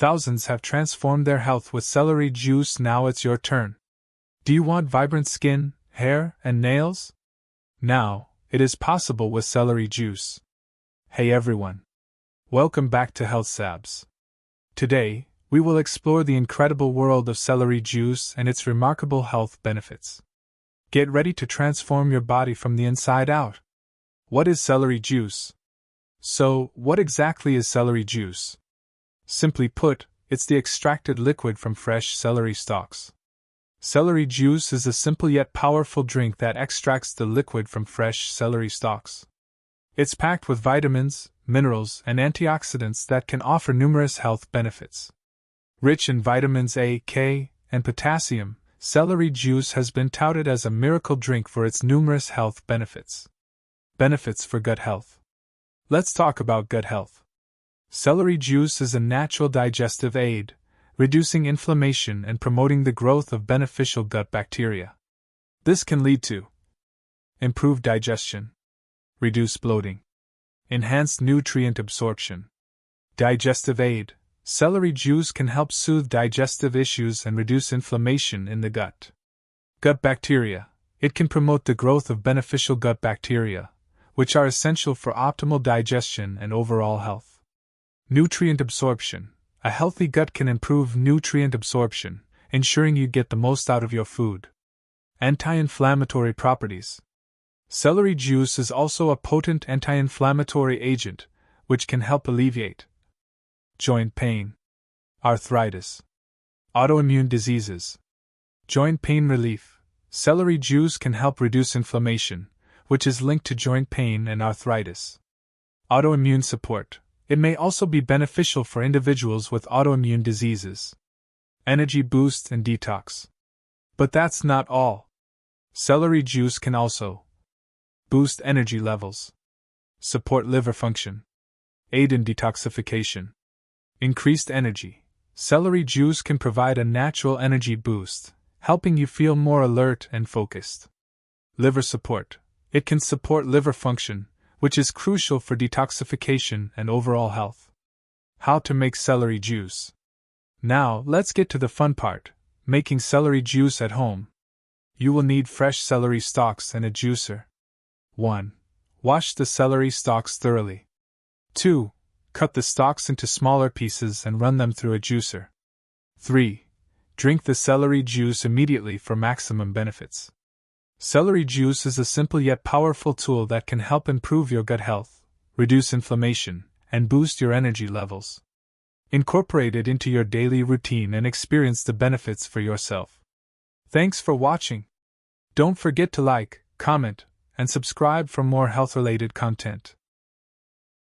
Thousands have transformed their health with celery juice. Now it's your turn. Do you want vibrant skin, hair, and nails? Now, it is possible with celery juice. Hey everyone. Welcome back to Health Sabs. Today, we will explore the incredible world of celery juice and its remarkable health benefits. Get ready to transform your body from the inside out. What is celery juice? So, what exactly is celery juice? Simply put, it's the extracted liquid from fresh celery stalks. Celery juice is a simple yet powerful drink that extracts the liquid from fresh celery stalks. It's packed with vitamins, minerals, and antioxidants that can offer numerous health benefits. Rich in vitamins A, K, and potassium, celery juice has been touted as a miracle drink for its numerous health benefits. Benefits for gut health. Let's talk about gut health. Celery juice is a natural digestive aid, reducing inflammation and promoting the growth of beneficial gut bacteria. This can lead to improved digestion, reduced bloating, enhanced nutrient absorption. Digestive aid. Celery juice can help soothe digestive issues and reduce inflammation in the gut. Gut bacteria. It can promote the growth of beneficial gut bacteria, which are essential for optimal digestion and overall health. Nutrient absorption. A healthy gut can improve nutrient absorption, ensuring you get the most out of your food. Anti-inflammatory properties. Celery juice is also a potent anti-inflammatory agent, which can help alleviate joint pain, arthritis, autoimmune diseases, joint pain relief. Celery juice can help reduce inflammation, which is linked to joint pain and arthritis. Autoimmune support. It may also be beneficial for individuals with autoimmune diseases. Energy boost and detox. But that's not all. Celery juice can also boost energy levels, support liver function, aid in detoxification. Increased energy. Celery juice can provide a natural energy boost, helping you feel more alert and focused. Liver support. It can support liver function, which is crucial for detoxification and overall health. How to make celery juice. Now, let's get to the fun part, making celery juice at home. You will need fresh celery stalks and a juicer. 1. Wash the celery stalks thoroughly. 2. Cut the stalks into smaller pieces and run them through a juicer. 3. Drink the celery juice immediately for maximum benefits. Celery juice is a simple yet powerful tool that can help improve your gut health, reduce inflammation, and boost your energy levels. Incorporate it into your daily routine and experience the benefits for yourself. Thanks for watching. Don't forget to like, comment, and subscribe for more health-related content.